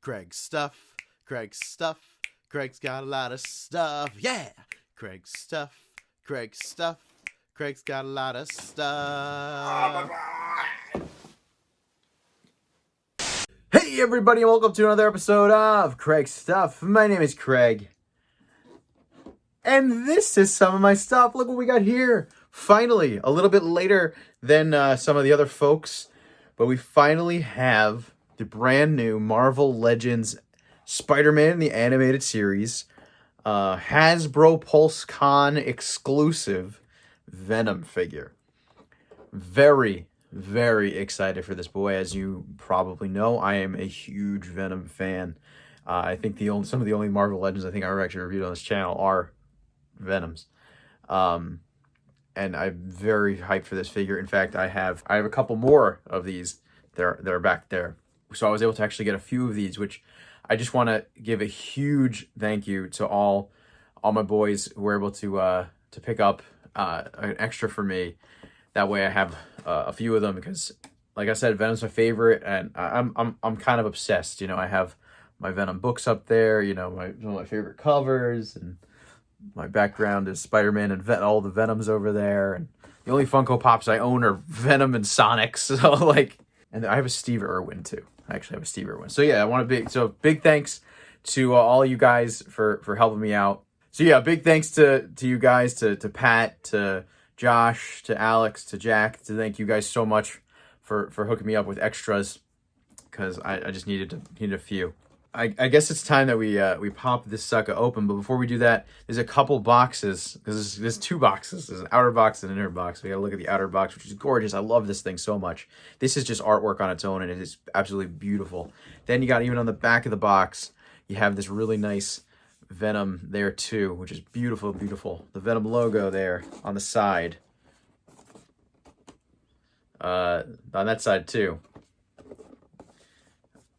Craig's stuff. Craig's stuff. Craig's got a lot of stuff. Yeah. Craig's stuff. Craig's stuff. Craig's got a lot of stuff. Hey everybody, and welcome to another episode of Craig's Stuff. My name is Craig. And this is some of my stuff. Look what we got here. Finally, a little bit later than some of the other folks, but we finally have the brand new Marvel Legends Spider-Man the Animated Series, Hasbro PulseCon exclusive Venom figure. Very, very excited for this boy. As you probably know, I am a huge Venom fan. I think some of the only Marvel Legends I think I ever actually reviewed on this channel are Venoms. And I'm very hyped for this figure. In fact, I have a couple more of these. They're back there. So I was able to actually get a few of these, which I just want to give a huge thank you to all my boys who were able to pick up an extra for me. That way I have a few of them because, like I said, Venom's my favorite, and I'm kind of obsessed. You know, I have my Venom books up there. You know, one of my favorite covers, and my background is Spider-Man and all the Venoms over there. And the only Funko Pops I own are Venom and Sonic. So like, and I have a Steve Irwin too. I actually have a Steve Irwin. So yeah, I want to big thanks to all you guys for helping me out. So yeah, big thanks to you guys, to Pat, to Josh, to Alex, to Jack. To thank you guys so much for hooking me up with extras, because I just needed a few. I guess it's time that we pop this sucker open. But before we do that, there's a couple boxes, because there's two boxes. There's an outer box and an inner box. We gotta look at the outer box, which is gorgeous. I love this thing so much. This is just artwork on its own, and it is absolutely beautiful. Then you got, even on the back of the box, you have this really nice Venom there too, which is beautiful, beautiful. The Venom logo there on the side. On that side too.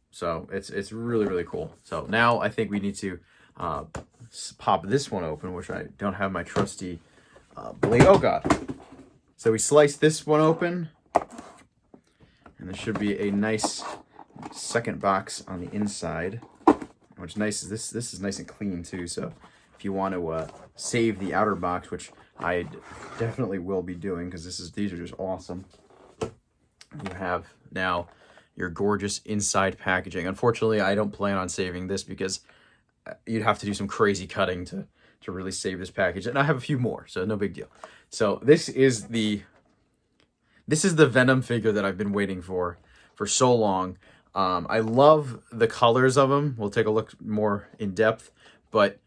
So it's really, really cool. So now I think we need to pop this one open, which I don't have my trusty blade. Oh God. So we slice this one open, and there should be a nice second box on the inside. What's nice is this is nice and clean too. So if you want to save the outer box, which I definitely will be doing, because these are just awesome. You have now your gorgeous inside packaging. Unfortunately, I don't plan on saving this because you'd have to do some crazy cutting to really save this package. And I have a few more, so no big deal. So this is the Venom figure that I've been waiting for so long. I love the colors of them. We'll take a look more in depth, but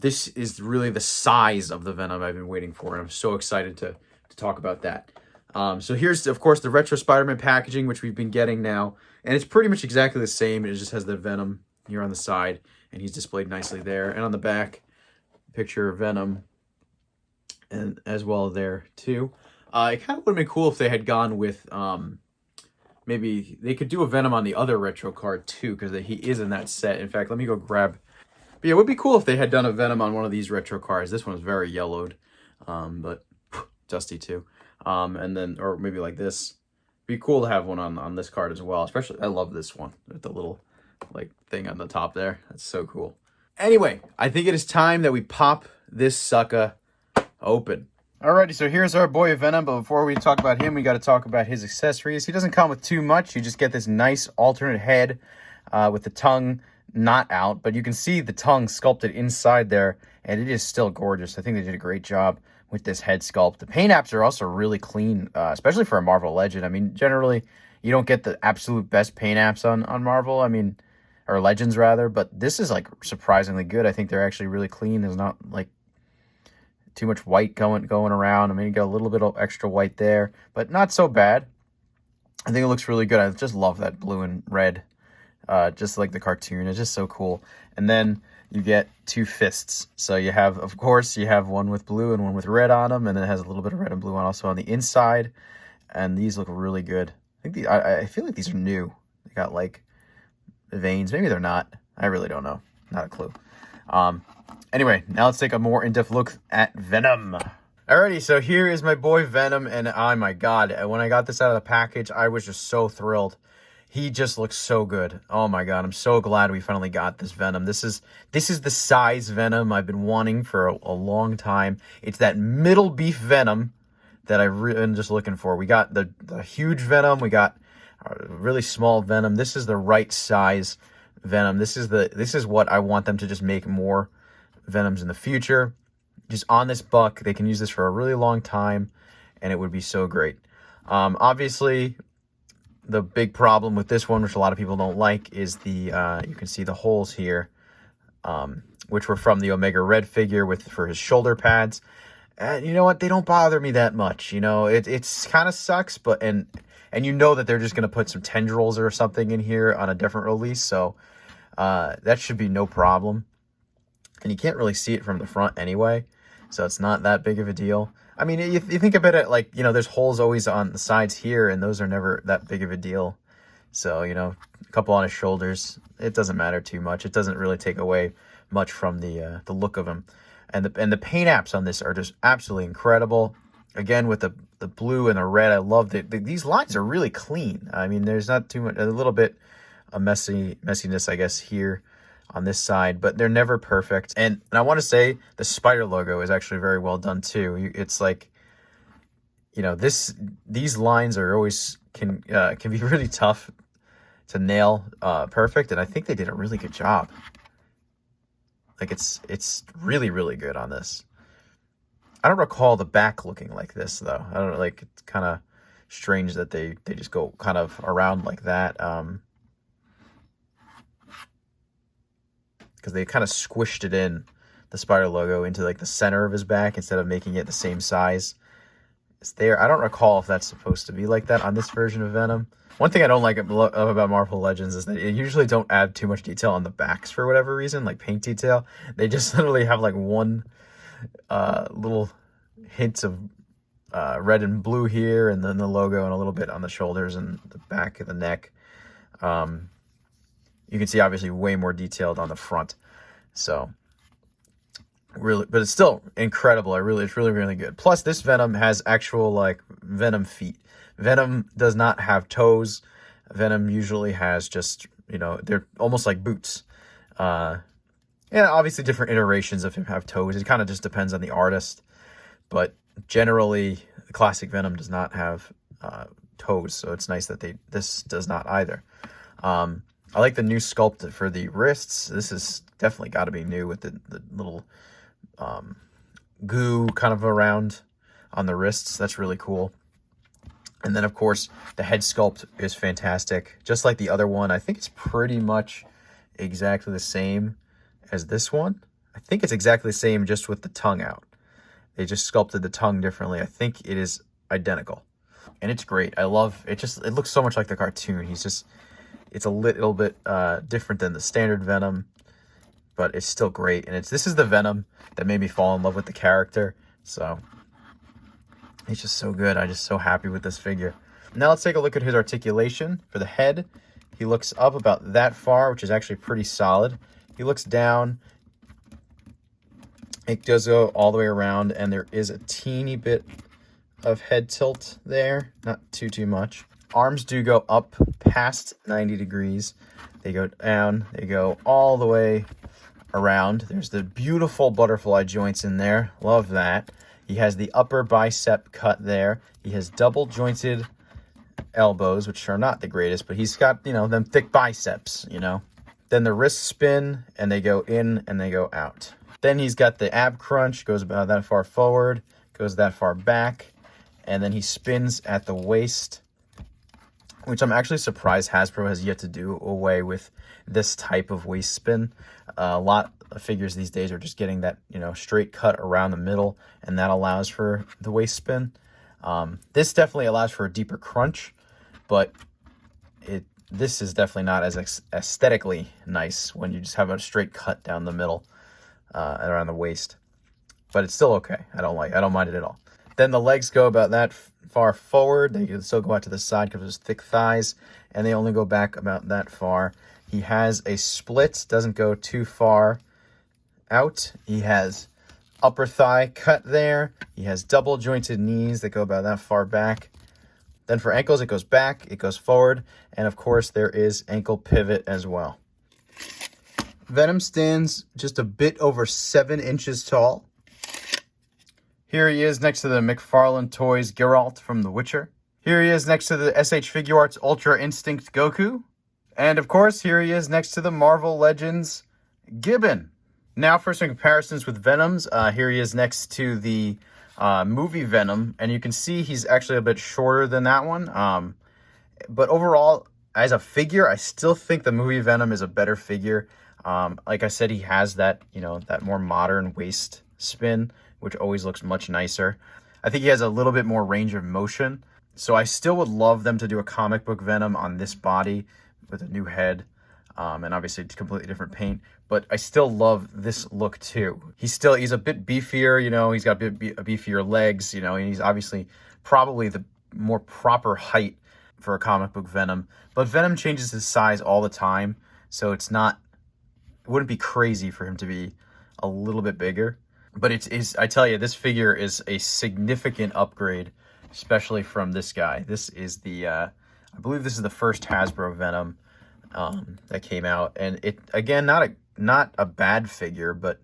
this is really the size of the Venom I've been waiting for, and I'm so excited to talk about that. So here's, of course, the retro Spider-Man packaging, which we've been getting now. And it's pretty much exactly the same. It just has the Venom here on the side, and he's displayed nicely there. And on the back, picture of Venom, and as well there, too. It kind of would have been cool if they had gone with, maybe they could do a Venom on the other retro card, too, because he is in that set. In fact, let me go grab. But yeah, it would be cool if they had done a Venom on one of these retro cards. This one's very yellowed, but dusty, too. And then, or maybe like this. Be cool to have one on this card as well. Especially, I love this one with the little like thing on the top there. That's so cool. Anyway, I think it is time that we pop this sucker open. Alrighty, so here's our boy Venom. But before we talk about him, we got to talk about his accessories. He doesn't come with too much. You just get this nice alternate head with the tongue not out, but you can see the tongue sculpted inside there, and it is still gorgeous. I think they did a great job with this head sculpt. The paint apps are also really clean, especially for a Marvel Legend. I mean, generally, you don't get the absolute best paint apps on Marvel. I mean, or Legends rather, but this is like surprisingly good. I think they're actually really clean. There's not like too much white going around. I mean, you got a little bit of extra white there, but not so bad. I think it looks really good. I just love that blue and red, just like the cartoon. It's just so cool. And then you get two fists. So you have, of course, you have one with blue and one with red on them, and then it has a little bit of red and blue on also on the inside. And these look really good. I think I feel like these are new. They got like veins. Maybe they're not. I really don't know. Not a clue. Anyway, now let's take a more in-depth look at Venom. Alrighty, so here is my boy Venom, and oh my god, when I got this out of the package, I was just so thrilled. He just looks so good. Oh my god, I'm so glad we finally got this Venom. This is the size Venom I've been wanting for a long time. It's that middle beef Venom that I've been just looking for. We got the huge Venom. We got a really small Venom. This is the right size Venom. This is what I want them to just make more Venoms in the future. Just on this buck, they can use this for a really long time, and it would be so great. Obviously, the big problem with this one, which a lot of people don't like, is the you can see the holes here, which were from the Omega Red figure for his shoulder pads. And you know what? They don't bother me that much. You know, it's kind of sucks, but and you know that they're just gonna put some tendrils or something in here on a different release, so that should be no problem. And you can't really see it from the front anyway, so it's not that big of a deal. I mean, you think about it like, you know, there's holes always on the sides here, and those are never that big of a deal. So, you know, a couple on his shoulders, it doesn't matter too much. It doesn't really take away much from the look of him. And the paint apps on this are just absolutely incredible. Again, with the blue and the red, I love that these lines are really clean. I mean, there's not too much, a little bit of messiness, I guess, here on this side, but they're never perfect. And I want to say the spider logo is actually very well done too. It's like, you know, these lines are always can be really tough to nail perfect, and I think they did a really good job. Like it's really, really good on this. I don't recall the back looking like this though. I don't know, like, it's kind of strange that they just go kind of around like that. Because they kind of squished it in, the spider logo, into like the center of his back instead of making it the same size as there. I don't recall if that's supposed to be like that on this version of Venom. One thing I don't like about Marvel Legends is that they usually don't add too much detail on the backs for whatever reason, like paint detail. They just literally have like one little hint of red and blue here, and then the logo, and a little bit on the shoulders and the back of the neck. You can see obviously way more detailed on the front. So really, but it's still incredible. It's really, really good. Plus this Venom has actual like Venom feet. Venom does not have toes. Venom usually has just, you know, they're almost like boots. Yeah, obviously different iterations of him have toes. It kind of just depends on the artist. But generally, the classic Venom does not have toes. So it's nice that this does not either. I like the new sculpt for the wrists. This is definitely got to be new with the little goo kind of around on the wrists. That's really cool. And then, of course, the head sculpt is fantastic. Just like the other one, I think it's pretty much exactly the same as this one. I think it's exactly the same, just with the tongue out. They just sculpted the tongue differently. I think it is identical. And it's great. I love it. It looks so much like the cartoon. It's a little bit different than the standard Venom, but it's still great. And this is the Venom that made me fall in love with the character. So he's just so good. I'm just so happy with this figure. Now let's take a look at his articulation. For the head, he looks up about that far, which is actually pretty solid. He looks down. It does go all the way around, and there is a teeny bit of head tilt there. Not too much. Arms do go up past 90 degrees. They go down. They go all the way around. There's the beautiful butterfly joints in there. Love that. He has the upper bicep cut there. He has double jointed elbows, which are not the greatest, but he's got, you know, them thick biceps, you know. Then the wrists spin, and they go in and they go out. Then he's got the ab crunch, goes about that far forward, goes that far back, and then he spins at the waist, which I'm actually surprised Hasbro has yet to do away with this type of waist spin. A lot of figures these days are just getting that, you know, straight cut around the middle, and that allows for the waist spin. This definitely allows for a deeper crunch, but this is definitely not as aesthetically nice when you just have a straight cut down the middle around the waist. But it's still okay. I don't mind it at all. Then the legs go about that far forward. They can still go out to the side because there's thick thighs, and they only go back about that far. He has a split, doesn't go too far out. He has upper thigh cut there. He has double jointed knees that go about that far back. Then for ankles, it goes back, it goes forward, and of course there is ankle pivot as well. Venom stands just a bit over 7 inches tall. Here he is next to the McFarlane Toys Geralt from The Witcher. Here he is next to the SH Figuarts Ultra Instinct Goku. And of course, here he is next to the Marvel Legends Gibbon. Now for some comparisons with Venoms. Here he is next to the movie Venom. And you can see he's actually a bit shorter than that one. But overall, as a figure, I still think the movie Venom is a better figure. Like I said, he has that, that more modern waist spin, which always looks much nicer. I think he has a little bit more range of motion. So I still would love them to do a comic book Venom on this body with a new head. And obviously it's completely different paint. But I still love this look too. He's a bit beefier, he's got a beefier legs, and he's obviously probably the more proper height for a comic book Venom. But Venom changes his size all the time. So it wouldn't be crazy for him to be a little bit bigger. But I tell you, this figure is a significant upgrade, especially from this guy. This is I believe this is the first Hasbro Venom that came out. And it, again, not a bad figure, but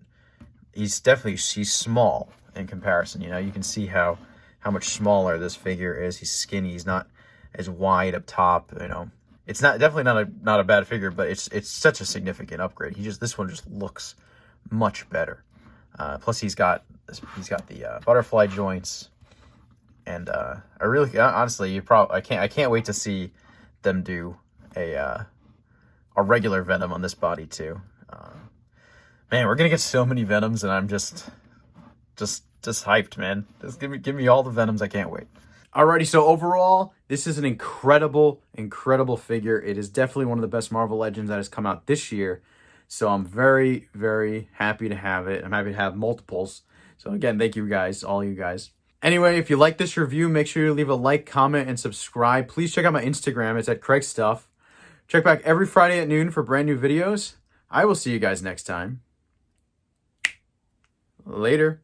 he's small in comparison. You can see how much smaller this figure is. He's skinny. He's not as wide up top, It's definitely not a bad figure, but it's such a significant upgrade. This one just looks much better. Plus he's got the butterfly joints, and honestly, I can't wait to see them do a regular Venom on this body too. Man, we're gonna get so many Venoms, and I'm just hyped, man. Just give me all the Venoms. I can't wait. Alrighty, so overall, this is an incredible figure. It is definitely one of the best Marvel Legends that has come out this year. So I'm very, very happy to have it. I'm happy to have multiples. So again, thank you guys, all you guys. Anyway, if you like this review, make sure you leave a like, comment, and subscribe. Please check out my Instagram. It's at Craig Stuff. Check back every Friday at noon for brand new videos. I will see you guys next time. Later.